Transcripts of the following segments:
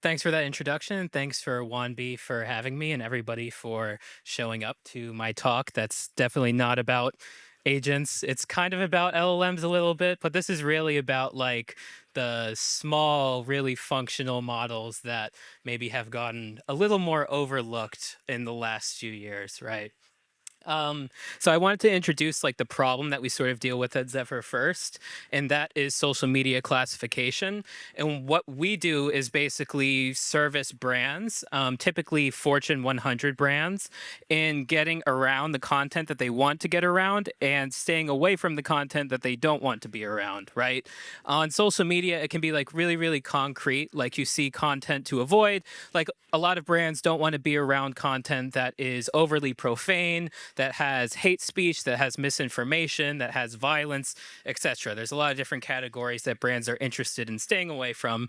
Thanks for that introduction. Thanks for WandB for having me and everybody for showing up to my talk. That's definitely not about agents. It's kind of about LLMs a little bit, but this is really about like the small, really functional models that maybe have gotten a little more overlooked in the last few years, right? Um, so I wanted to introduce like the problem that we sort of deal with at Zephyr first, and that is social media classification. And what we do is basically service brands, typically Fortune 100 brands, in getting around the content that they want to get around and staying away from the content that they don't want to be around, right? On social media, it can be like really, really concrete, like you see content to avoid. Like a lot of brands don't want to be around content that is overly profane, that has hate speech, that has misinformation, that has violence, etc. There's a lot of different categories that brands are interested in staying away from.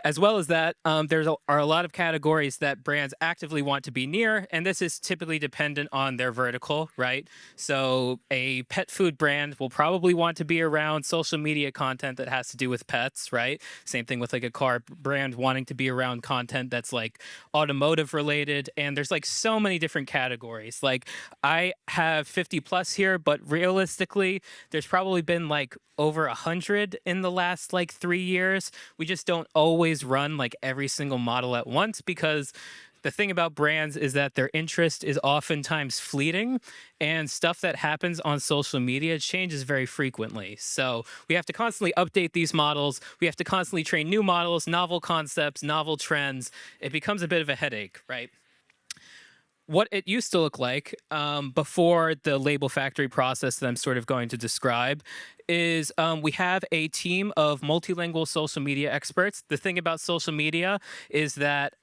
As well as that, are a lot of categories that brands actively want to be near, and this is typically dependent on their vertical, right? So, a pet food brand will probably want to be around social media content that has to do with pets, right? Same thing with like a car brand wanting to be around content that's like automotive related, and there's like so many different categories. Like, I have 50 plus here, but realistically, there's probably been like over 100 in the last like 3 years. We just don't always run like every single model at once because the thing about brands is that their interest is oftentimes fleeting, and stuff that happens on social media changes very frequently. So we have to constantly update these models. We have to constantly train new models, novel concepts, novel trends. It becomes a bit of a headache, right? What it used to look like before the label factory process that I'm sort of going to describe is we have a team of multilingual social media experts. The thing about social media is that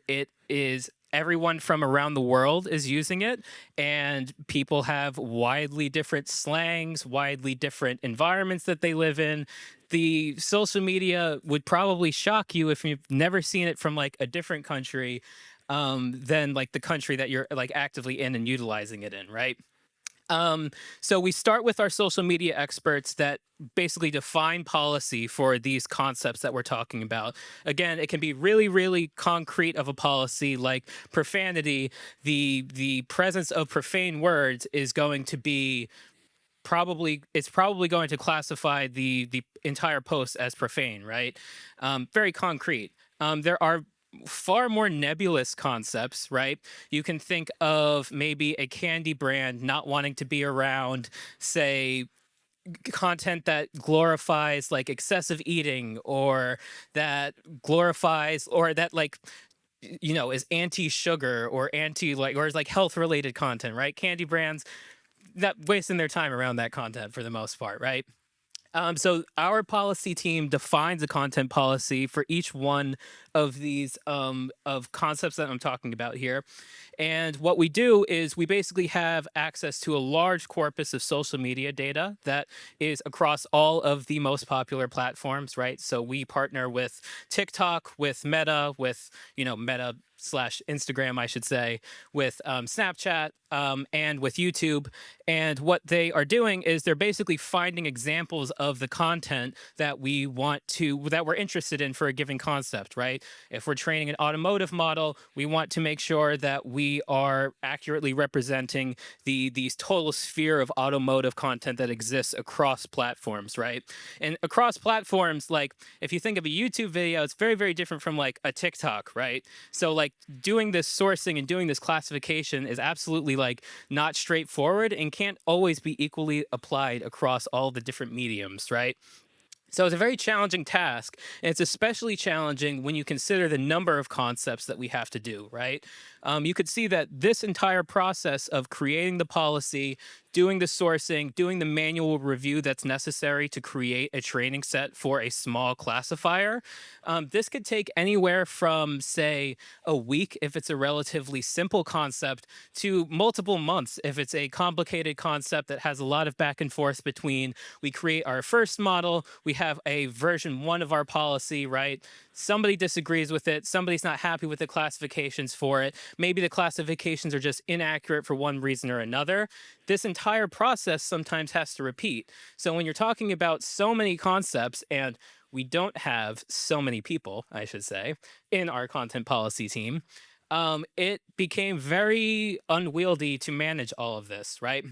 it is everyone from around the world is using it, and people have widely different slangs, widely different environments that they live in. The social media would probably shock you if you've never seen it from like a different country than like the country that you're like actively in and utilizing it in, right? So we start with our social media experts that basically define policy for these concepts that we're talking about. Again, it can be really, really concrete of a policy like profanity. The presence of profane words is going to be it's probably going to classify the entire post as profane, right? Very concrete. There are far more nebulous concepts, right? You can think of maybe a candy brand not wanting to be around, say, content that glorifies like excessive eating, or that glorifies, or that like is anti-sugar or anti like, or is like health related content, right? Candy brands that wasting their time around that content for the most part, right? So our policy team defines a content policy for each one of these of concepts that I'm talking about here. And what we do is we basically have access to a large corpus of social media data that is across all of the most popular platforms, right? So we partner with TikTok, with Meta, with, Meta slash Instagram, I should say, with Snapchat, and with YouTube. And what they are doing is they're basically finding examples of the content that that we're interested in for a given concept, right? If we're training an automotive model, we want to make sure that we are accurately representing these total sphere of automotive content that exists across platforms, right? And across platforms, like if you think of a YouTube video, it's very, very different from like a TikTok, right? So like doing this sourcing and doing this classification is absolutely like not straightforward and can't always be equally applied across all the different mediums, right? So it's a very challenging task, and it's especially challenging when you consider the number of concepts that we have to do, right? You could see that this entire process of creating the policy, doing the sourcing, doing the manual review that's necessary to create a training set for a small classifier, this could take anywhere from, say, a week if it's a relatively simple concept to multiple months if it's a complicated concept that has a lot of back and forth between we create our first model, we have a version one of our policy, right? Somebody disagrees with it, somebody's not happy with the classifications for it. Maybe the classifications are just inaccurate for one reason or another. This entire process sometimes has to repeat. So when you're talking about so many concepts, and we don't have so many people, I should say, in our content policy team, it became very unwieldy to manage all of this, right?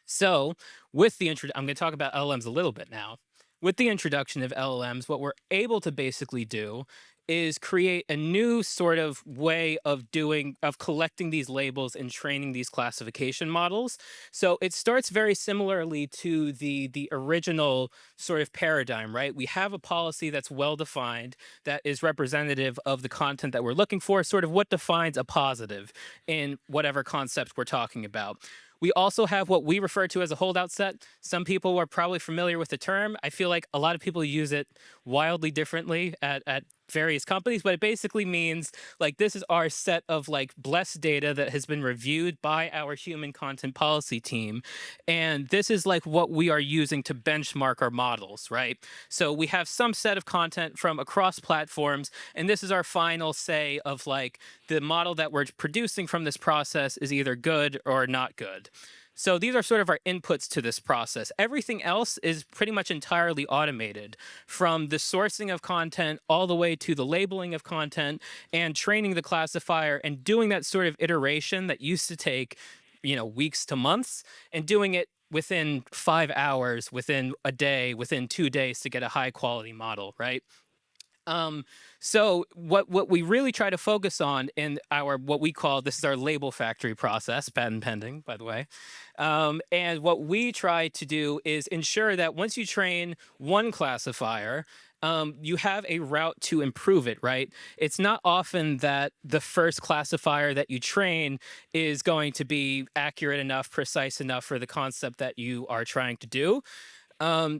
So, with the I'm going to talk about LLMs a little bit now. With the introduction of LLMs, what we're able to basically do is create a new sort of way of collecting these labels and training these classification models. So it starts very similarly to the original sort of paradigm, right? We have a policy that's well defined, that is representative of the content that we're looking for, sort of what defines a positive in whatever concept we're talking about. We also have what we refer to as a holdout set. Some people are probably familiar with the term. I feel like a lot of people use it wildly differently at various companies, but it basically means like this is our set of like blessed data that has been reviewed by our human content policy team. And this is like what we are using to benchmark our models, right? So we have some set of content from across platforms, and this is our final say of like the model that we're producing from this process is either good or not good. So these are sort of our inputs to this process. Everything else is pretty much entirely automated, from the sourcing of content all the way to the labeling of content and training the classifier and doing that sort of iteration that used to take, weeks to months, and doing it within 5 hours, within a day, within 2 days to get a high quality model, right? Um, so what we really try to focus on in our what we call, this is our label factory process, patent pending, by the way. And what we try to do is ensure that once you train one classifier, you have a route to improve it, right? It's not often that the first classifier that you train is going to be accurate enough, precise enough for the concept that you are trying to do.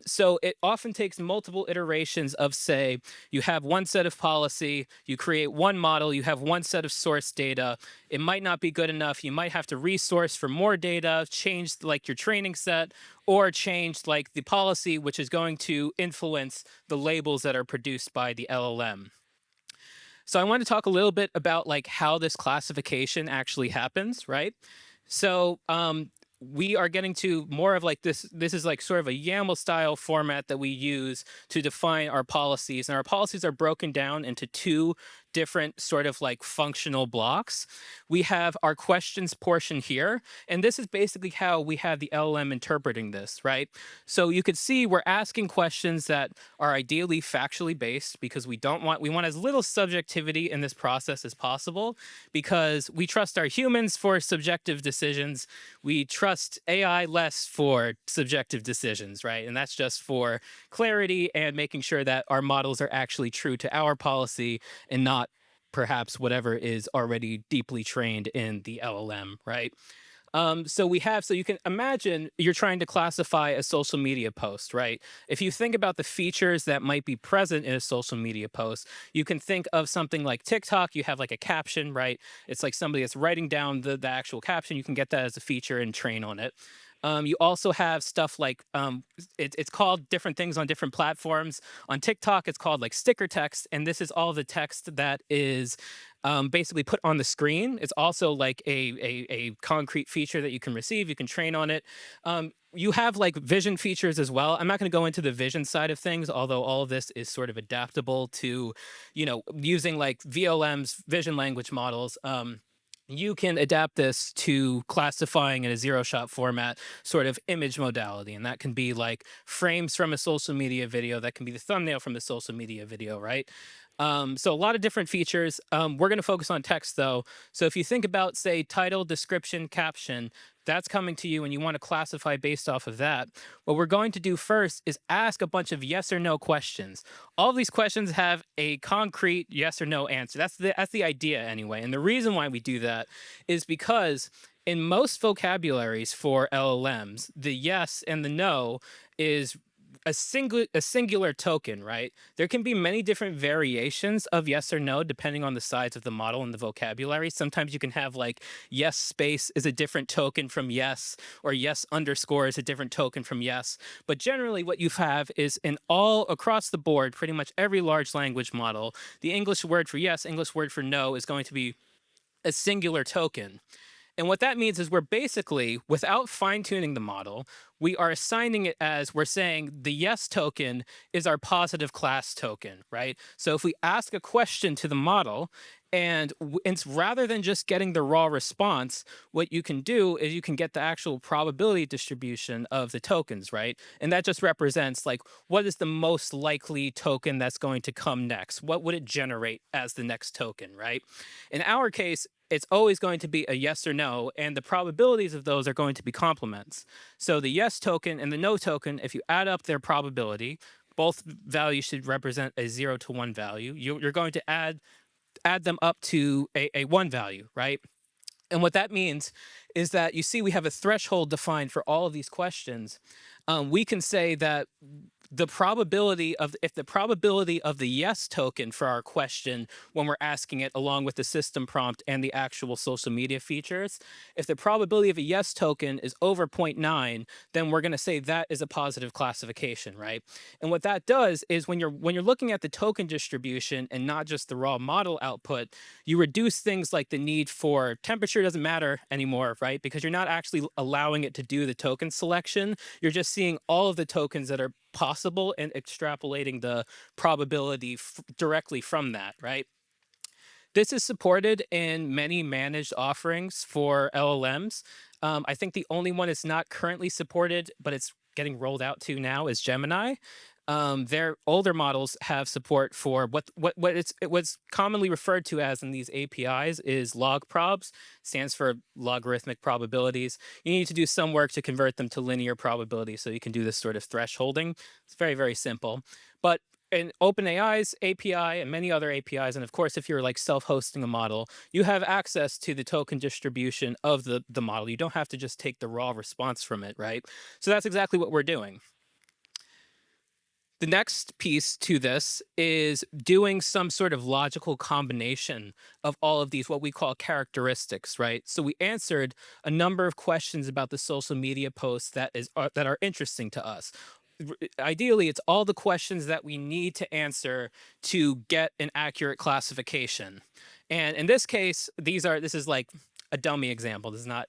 So it often takes multiple iterations of, say, you have one set of policy, you create one model, you have one set of source data. It might not be good enough. You might have to resource for more data, change like your training set, or change like the policy, which is going to influence the labels that are produced by the LLM. So I want to talk a little bit about like how this classification actually happens, right? So we are getting to more of like this. This is like sort of a YAML style format that we use to define our policies. And our policies are broken down into two different sort of like functional blocks. We have our questions portion here, and this is basically how we have the LLM interpreting this, right? So you could see we're asking questions that are ideally factually based, because we want as little subjectivity in this process as possible, because we trust our humans for subjective decisions. We trust AI less for subjective decisions, right? And that's just for clarity and making sure that our models are actually true to our policy and not perhaps whatever is already deeply trained in the LLM, right? So you can imagine you're trying to classify a social media post, right? If you think about the features that might be present in a social media post, you can think of something like TikTok. You have like a caption, right? It's like somebody that's writing down the actual caption. You can get that as a feature and train on it. You also have stuff like it's called different things on different platforms. On TikTok, it's called like sticker text, and this is all the text that is basically put on the screen. It's also like a concrete feature that you can receive. You can train on it. You have like vision features as well. I'm not going to go into the vision side of things, although all of this is sort of adaptable to, using like VLMs, vision language models. You can adapt this to classifying in a zero shot format, sort of image modality. And that can be like frames from a social media video. That can be the thumbnail from the social media video, right? So a lot of different features. We're going to focus on text though. So if you think about, say, title, description, caption, that's coming to you and you want to classify based off of that. What we're going to do first is ask a bunch of yes or no questions. All of these questions have a concrete yes or no answer. That's the idea anyway. And the reason why we do that is because in most vocabularies for LLMs, the yes and the no is a singular token, right? There can be many different variations of yes or no depending on the size of the model and the vocabulary. Sometimes you can have like yes space is a different token from yes, or yes underscore is a different token from yes. But generally what you have is in all across the board, pretty much every large language model, the English word for yes, English word for no is going to be a singular token. And what that means is we're basically, without fine tuning the model, we are assigning it as we're saying the yes token is our positive class token, right? So if we ask a question to the model, and it's rather than just getting the raw response, what you can do is you can get the actual probability distribution of the tokens, right? And that just represents like what is the most likely token that's going to come next? What would it generate as the next token, right? In our case, it's always going to be a yes or no, and the probabilities of those are going to be complements. So the yes token and the no token, if you add up their probability, both values should represent a 0 to 1 value. You're going to add them up to a 1 value, right? And what that means is that you see we have a threshold defined for all of these questions. We can say that the probability of if the probability of the yes token for our question when we're asking it along with the system prompt and the actual social media features, if the probability of a yes token is over zero point 0.9, then we're going to say that is a positive classification, right? And what that does is when you're looking at the token distribution and not just the raw model output, you reduce things like the need for temperature doesn't matter anymore, right? Because you're not actually allowing it to do the token selection. You're just seeing all of the tokens that are possible and extrapolating the probability directly from that, right? This is supported in many managed offerings for LLMs. I think the only one it's not currently supported, but it's getting rolled out to now is Gemini. Their older models have support for it was commonly referred to as in these APIs is log probs, stands for logarithmic probabilities. You need to do some work to convert them to linear probability so you can do this sort of thresholding. It's very, very simple. But in OpenAI's API and many other APIs, and of course, if you're like self-hosting a model, you have access to the token distribution of the model. You don't have to just take the raw response from it, right? So that's exactly what we're doing. The next piece to this is doing some sort of logical combination of all of these, what we call characteristics, right? So we answered a number of questions about the social media posts that are interesting to us. Ideally, it's all the questions that we need to answer to get an accurate classification. And in this case, this is like a dummy example. This is not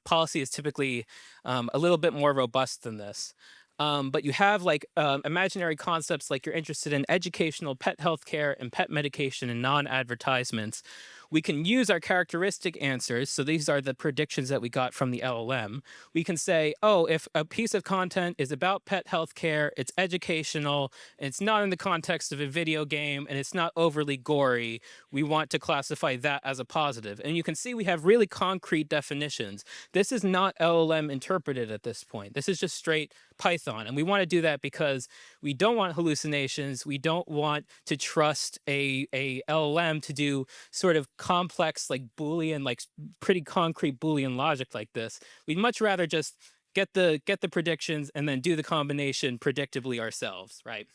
policy is typically a little bit more robust than this. But you have like imaginary concepts like you're interested in educational, pet healthcare, and pet medication and non-advertisements. We can use our characteristic answers. So these are the predictions that we got from the LLM. We can say, oh, if a piece of content is about pet healthcare, it's educational, and it's not in the context of a video game, and it's not overly gory, we want to classify that as a positive. And you can see we have really concrete definitions. This is not LLM interpreted at this point. This is just straight Python. And we want to do that because we don't want hallucinations. We don't want to trust a LLM to do sort of complex, like Boolean, like pretty concrete Boolean logic like this. We'd much rather just get the predictions and then do the combination predictably ourselves, right?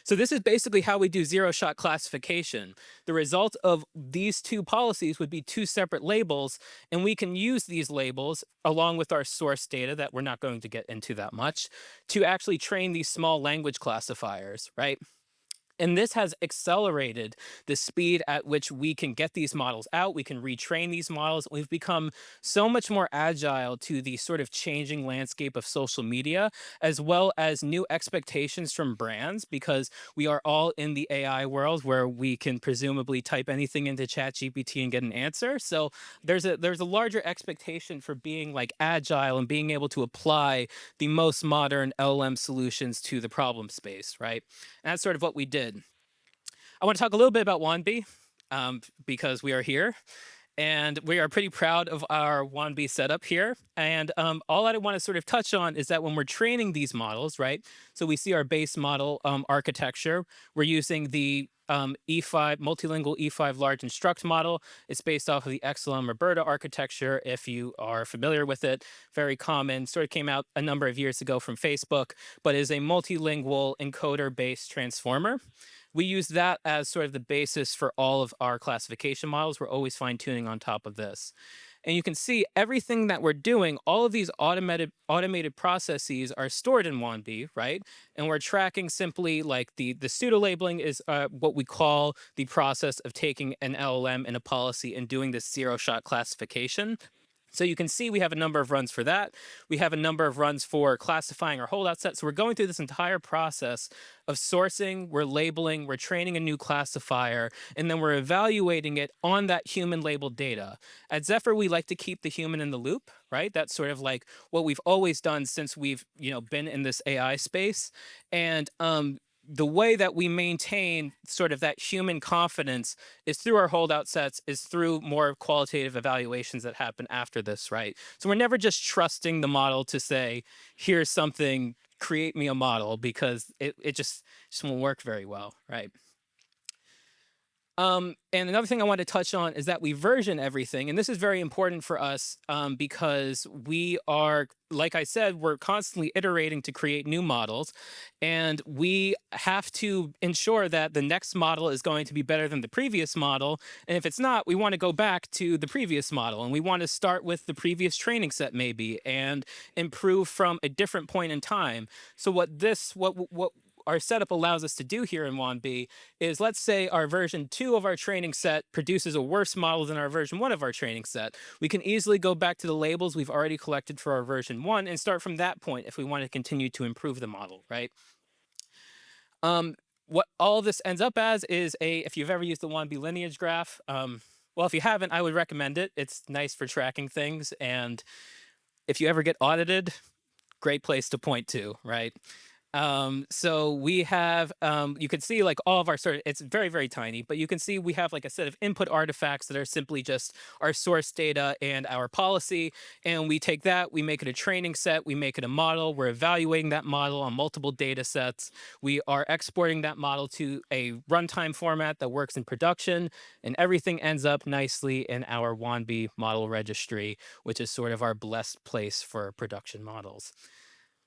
So this is basically how we do zero-shot classification. The result of these two policies would be two separate labels, and we can use these labels along with our source data that we're not going to get into that much to actually train these small language classifiers, right? And this has accelerated the speed at which we can get these models out. We can retrain these models. We've become so much more agile to the sort of changing landscape of social media, as well as new expectations from brands, because we are all in the AI world where we can presumably type anything into ChatGPT and get an answer. So there's a larger expectation for being like agile and being able to apply the most modern LLM solutions to the problem space, right? And that's sort of what we did. I want to talk a little bit about WandB because we are here and we are pretty proud of our WandB setup here. And all I want to sort of touch on is that when we're training these models, right? So we see our base model architecture. We're using the E5 multilingual E5 large instruct model. It's based off of the XLM Roberta architecture. If you are familiar with it, very common. Sort of came out a number of years ago from Facebook, but is a multilingual encoder-based transformer. We use that as sort of the basis for all of our classification models. We're always fine-tuning on top of this. And you can see everything that we're doing, all of these automated processes are stored in WandB, right? And we're tracking simply like the pseudo labeling is what we call the process of taking an LLM and a policy and doing this zero-shot classification. So you can see we have a number of runs for that. We have a number of runs for classifying our holdout set. So we're going through this entire process of sourcing, we're labeling, we're training a new classifier, and then we're evaluating it on that human labeled data. At Zephyr, we like to keep the human in the loop, right? That's sort of like what we've always done since we've, been in this AI space. And the way that we maintain sort of that human confidence is through our holdout sets, is through more qualitative evaluations that happen after this, right? So we're never just trusting the model to say, here's something, create me a model, because it just won't work very well, right? And another thing I want to touch on is that we version everything. And this is very important for us because we are, like I said, we're constantly iterating to create new models. And we have to ensure that the next model is going to be better than the previous model. And if it's not, we want to go back to the previous model. And we want to start with the previous training set, maybe, and improve from a different point in time. So what our setup allows us to do here in WandB is, let's say our version 2 of our training set produces a worse model than our version 1 of our training set. We can easily go back to the labels we've already collected for our version 1 and start from that point if we want to continue to improve the model, right? What all this ends up as is if you've ever used the WandB lineage graph, well, if you haven't, I would recommend it. It's nice for tracking things. And if you ever get audited, great place to point to, right? So we have, you can see like all of our it's very, very tiny, but you can see we have like a set of input artifacts that are simply just our source data and our policy. And we take that, we make it a training set, we make it a model, we're evaluating that model on multiple data sets. We are exporting that model to a runtime format that works in production, and everything ends up nicely in our WandB model registry, which is sort of our blessed place for production models.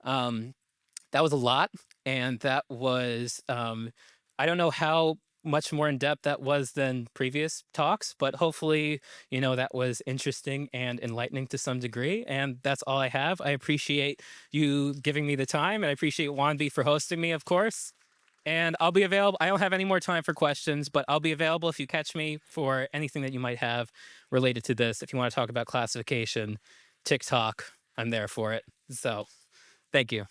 That was a lot, and that was, I don't know how much more in depth that was than previous talks, but hopefully, that was interesting and enlightening to some degree. And that's all I have. I appreciate you giving me the time, and I appreciate WandB for hosting me, of course. And I'll be available. I don't have any more time for questions, but I'll be available if you catch me for anything that you might have related to this. If you want to talk about classification, TikTok, I'm there for it. So thank you.